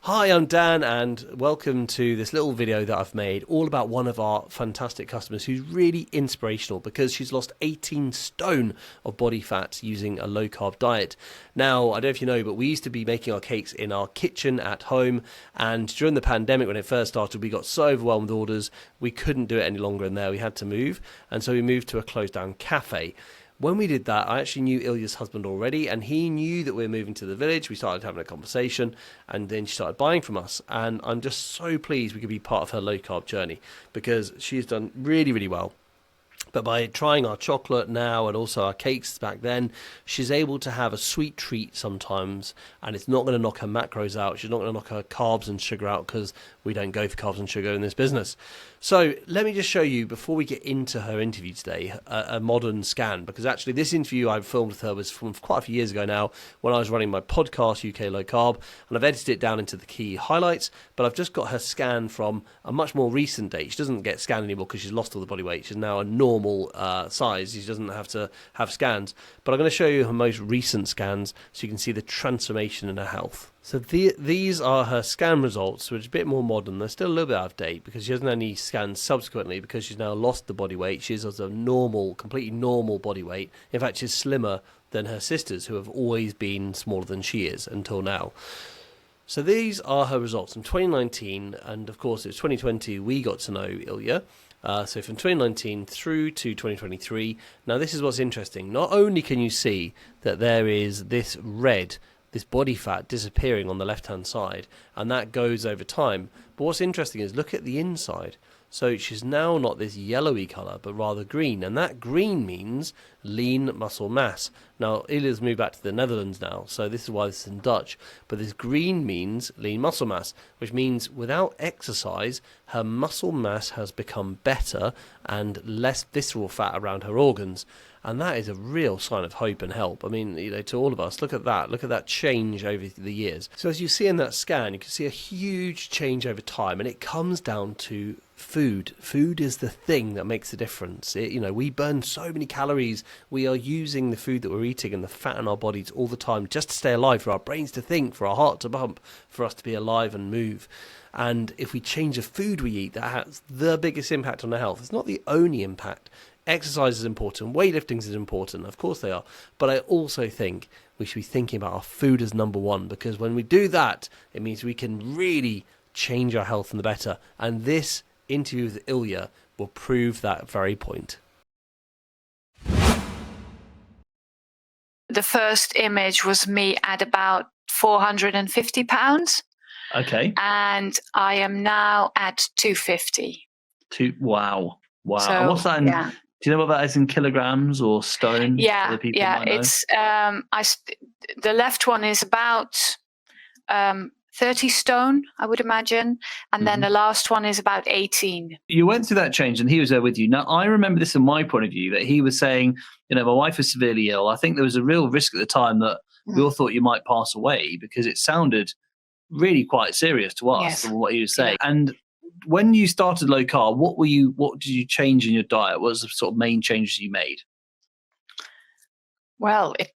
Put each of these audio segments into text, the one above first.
Hi, I'm Dan, and welcome to this little video that I've made all about one of our fantastic customers who's really inspirational because she's lost 18 stone of body fat using a low carb diet. Now, I don't know if you know, but we used to be making our cakes in our kitchen at home, and during the pandemic when it first started, we got so overwhelmed with orders, we couldn't do it any longer in there. We had to move, and so we moved to a closed down cafe. When we did that, I actually knew Ilja's husband already, and he knew that we were moving to the village. We started having a conversation, and then she started buying from us. And I'm just so pleased we could be part of her low carb journey because she's done really, really well. But by trying our chocolate now and also our cakes back then, she's able to have a sweet treat sometimes, and it's not going to knock her macros out. She's not going to knock her carbs and sugar out because we don't go for carbs and sugar in this business. So let me just show you, before we get into her interview today, a modern scan, because actually this interview I filmed with her was from quite a few years ago now when I was running my podcast, UK Low Carb, and I've edited it down into the key highlights, but I've just got her scan from a much more recent date. She doesn't get scanned anymore because she's lost all the body weight. She's now a normal size. She doesn't have to have scans, but I'm going to show you her most recent scans so you can see the transformation in her health. So these are her scan results, which are a bit more modern. They're still a little bit out of date because she hasn't had any scans subsequently because she's now lost the body weight. She's at a normal, completely normal body weight. In fact, she's slimmer than her sisters, who have always been smaller than she is until now. So these are her results from 2019, and of course it was 2020 we got to know Ilja. So from 2019 through to 2023. Now this is what's interesting. Not only can you see that there is this body fat disappearing on the left-hand side, and that goes over time. But what's interesting is look at the inside. So she's now not this yellowy colour, but rather green. And that green means lean muscle mass. Now, Ilja's moved back to the Netherlands now, so this is why this is in Dutch. But this green means lean muscle mass, which means without exercise, her muscle mass has become better and less visceral fat around her organs. And that is a real sign of hope and help. I mean, to all of us, look at that change over the years. So as you see in that scan, you can see a huge change over time, and it comes down to food. Food is the thing that makes the difference. We burn so many calories. We are using the food that we're eating and the fat in our bodies all the time just to stay alive, for our brains to think, for our heart to pump, for us to be alive and move. And if we change the food we eat, that has the biggest impact on our health. It's not the only impact. Exercise is important, weightlifting is important, of course they are, but I also think we should be thinking about our food as number one, because when we do that, it means we can really change our health for the better, and this interview with Ilja will prove that very point. The first image was me at about 450 pounds. Okay. And I am now at 250. Wow. So, and what's that in, do you know what that is in kilograms or stone? Yeah. It's the left one is about 30 stone, I would imagine, and then the last one is about 18. You went through that change, and he was there with you. Now, I remember this from my point of view, that he was saying, my wife is severely ill. I think there was a real risk at the time that we all thought you might pass away, because it sounded really quite serious to us from what he was saying. Yeah. And when you started low carb, what did you change in your diet? What was the sort of main changes you made? Well, it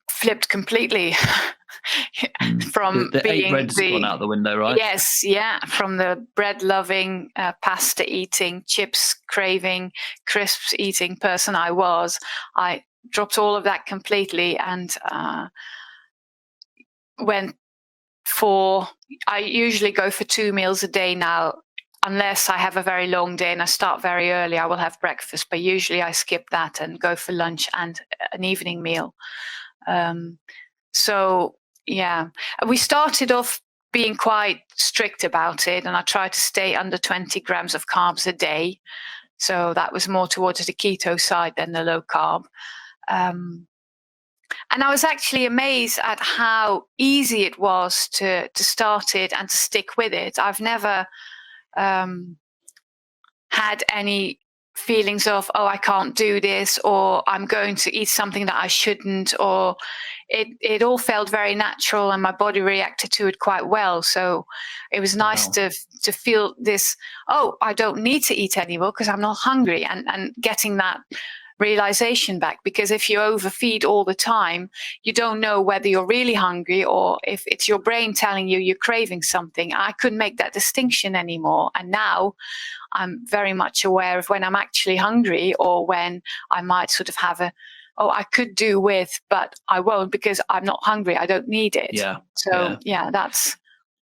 flipped completely from the being 8 bread's gone out the window, right? Yes, yeah. From the bread loving, pasta eating, chips craving, crisps eating person I dropped all of that completely and I usually go for 2 meals a day now. Unless I have a very long day and I start very early, I will have breakfast, but usually I skip that and go for lunch and an evening meal. We started off being quite strict about it, and I tried to stay under 20 grams of carbs a day. So that was more towards the keto side than the low carb. And I was actually amazed at how easy it was to start it and to stick with it. I've never had any feelings of, I can't do this, or I'm going to eat something that I shouldn't, or it all felt very natural and my body reacted to it quite well. So it was nice to feel this, I don't need to eat anymore because I'm not hungry, and getting that realization back, because if you overfeed all the time, you don't know whether you're really hungry or if it's your brain telling you you're craving something. I couldn't make that distinction anymore. And now I'm very much aware of when I'm actually hungry, or when I might sort of have I could do with, but I won't because I'm not hungry. I don't need it. Yeah. So that's...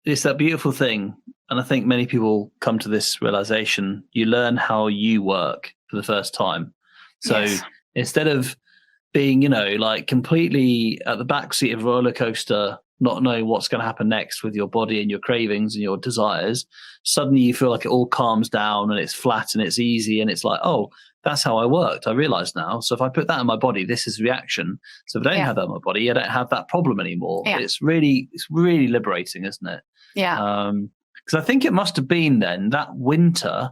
It's that beautiful thing. And I think many people come to this realization. You learn how you work for the first time. So instead of being, like completely at the backseat of a roller coaster, not knowing what's going to happen next with your body and your cravings and your desires, suddenly you feel like it all calms down and it's flat and it's easy. And it's like, oh, that's how I worked. I realize now. So if I put that in my body, this is reaction. So if I don't have that in my body, I don't have that problem anymore. Yeah. It's really liberating, isn't it? Yeah. Because I think it must have been then that winter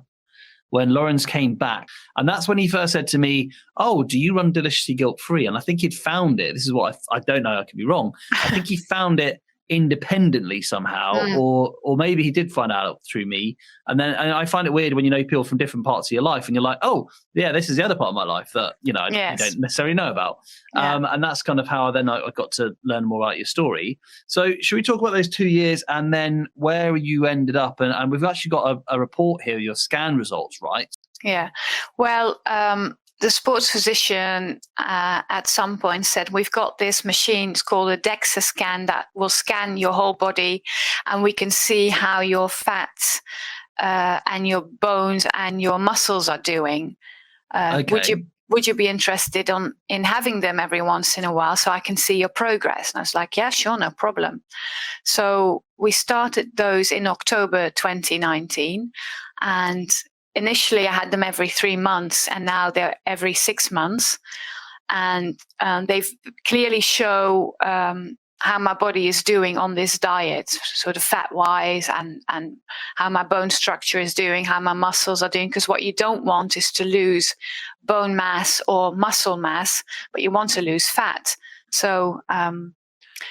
when Lawrence came back. And that's when he first said to me, oh, do you run Deliciously Guilt-Free? And I think he'd found it. This is what I don't know. I could be wrong. I think he found it independently somehow, or maybe he did find out through me. And I find it weird when you know people from different parts of your life and you're like, oh yeah, this is the other part of my life that you don't necessarily know about. And that's kind of how I got to learn more about your story. So should we talk about those 2 years and then where you ended up? And we've actually got a report here, your scan results, right? Yeah. Well, the sports physician at some point said, we've got this machine, it's called a DEXA scan, that will scan your whole body and we can see how your fats and your bones and your muscles are doing. Would you be interested in having them every once in a while so I can see your progress? And I was like, yeah, sure, no problem. So we started those in October 2019, and initially, I had them every 3 months, and now they're every 6 months. And they've clearly show how my body is doing on this diet, sort of fat-wise, and how my bone structure is doing, how my muscles are doing. Because what you don't want is to lose bone mass or muscle mass, but you want to lose fat. So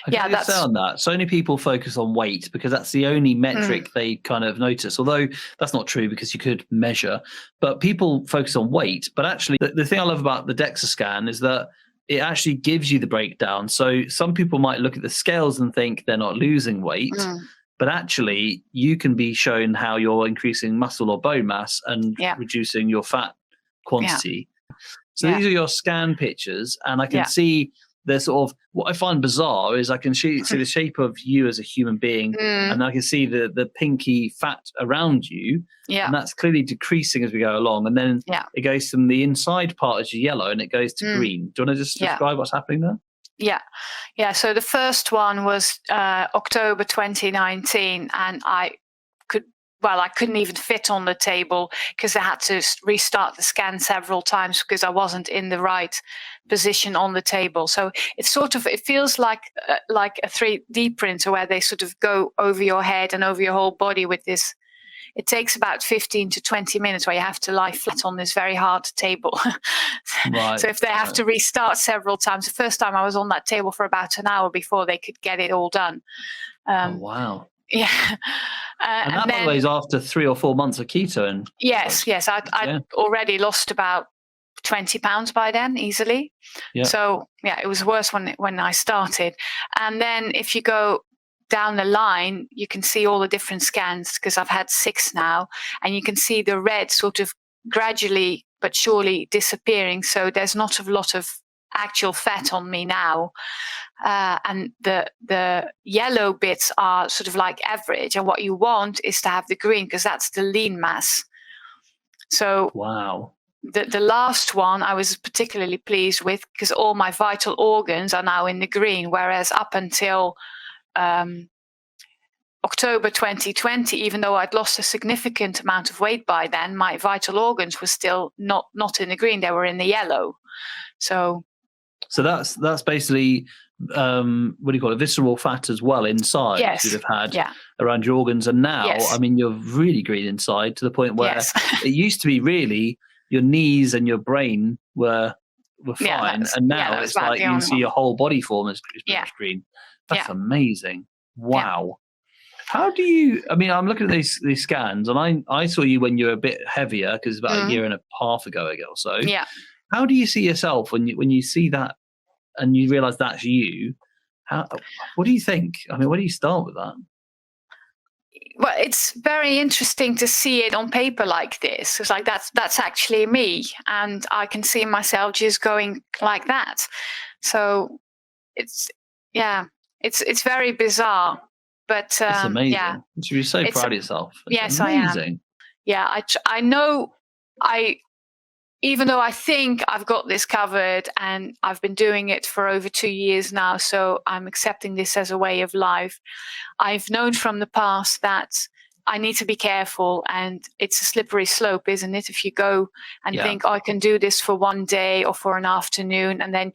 that's on that. So many people focus on weight because that's the only metric they kind of notice, although that's not true because you could measure, but people focus on weight. But actually the thing I love about the DEXA scan is that it actually gives you the breakdown. So some people might look at the scales and think they're not losing weight, but actually you can be shown how you're increasing muscle or bone mass and reducing your fat quantity. So these are your scan pictures, and I can see they're sort of, what I find bizarre is I can see the shape of you as a human being, and I can see the pinky fat around you, and that's clearly decreasing as we go along. And then it goes from the inside part as yellow and it goes to green. Do you want to just describe what's happening there? Yeah. So the first one was October 2019, and I couldn't even fit on the table because I had to restart the scan several times because I wasn't in the right position on the table. So it feels like a 3D printer where they sort of go over your head and over your whole body with this. It takes about 15 to 20 minutes where you have to lie flat on this very hard table. Right. So if they have to restart several times, the first time I was on that table for about an hour before they could get it all done. Oh, wow. Yeah. And that, by the way, is after 3 or 4 months of keto. And yes. I'd already lost about 20 pounds by then, easily. Yeah. So, it was worse when I started. And then if you go down the line, you can see all the different scans, because I've had 6 now, and you can see the red sort of gradually but surely disappearing. So there's not a lot of actual fat on me now. And the yellow bits are sort of like average, and what you want is to have the green, because that's the lean mass. So wow, the last one I was particularly pleased with, because all my vital organs are now in the green, whereas up until October 2020, even though I'd lost a significant amount of weight by then, my vital organs were still not in the green, they were in the yellow. So that's basically what do you call it, visceral fat as well inside. Yes. You'd have had around your organs, and now I mean you're really green inside, to the point where it used to be really your knees and your brain were fine, and now it's like you can see your whole body form is green. That's amazing. Wow. How do you, I mean, I'm looking at these scans, and I saw you when you were a bit heavier, because about a year and a half ago or so. How do you see yourself when you see that and you realize that's you? What do you think? I mean, where do you start with that? Well, it's very interesting to see it on paper like this. It's like that's actually me, and I can see myself just going like that. So it's it's very bizarre, but It's amazing. yeah, You should be so it's proud of yourself. It's yes, amazing. I am. Yeah, I know even though I think I've got this covered and I've been doing it for over 2 years now, so I'm accepting this as a way of life. I've known from the past that I need to be careful, and it's a slippery slope, isn't it? If you go and think, oh, I can do this for one day or for an afternoon, and then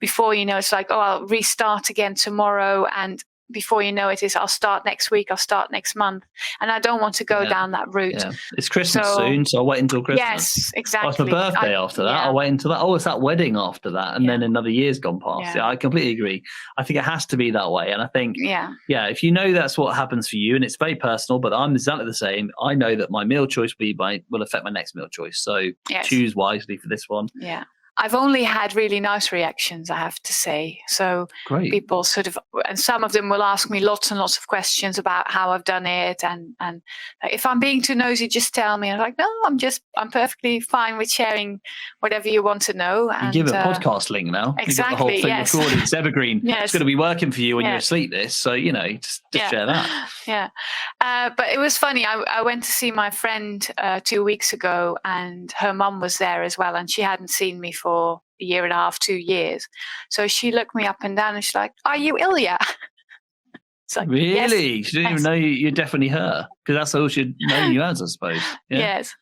before you know, it's like, oh, I'll restart again tomorrow, and before you know it is, I'll start next week, I'll start next month, and I don't want to go down that route. Yeah. It's Christmas soon, so I'll wait until Christmas. Yes, exactly. Oh, it's my birthday after that. I'll wait until that. Oh, it's that wedding after that, and then another year's gone past. Yeah, I completely agree. I think it has to be that way, and I think, if you know that's what happens for you, and it's very personal, but I'm exactly the same. I know that my meal choice will affect my next meal choice, so choose wisely for this one. Yeah. I've only had really nice reactions, I have to say. So people sort of, and some of them will ask me lots and lots of questions about how I've done it. And if I'm being too nosy, just tell me. I'm like, no, I'm perfectly fine with sharing whatever you want to know. And, you give a podcast link now. Exactly. You got the whole thing recorded. It's evergreen. It's going to be working for you when you're asleep this. So, just share that. Yeah. But it was funny. I went to see my friend 2 weeks ago, and her mum was there as well. And she hadn't seen me for a year and a half, 2 years. So she looked me up and down and she's like, are you Ilja? Like, really? Yes, she didn't even know you're definitely her, because that's all she'd know you as, I suppose. Yes.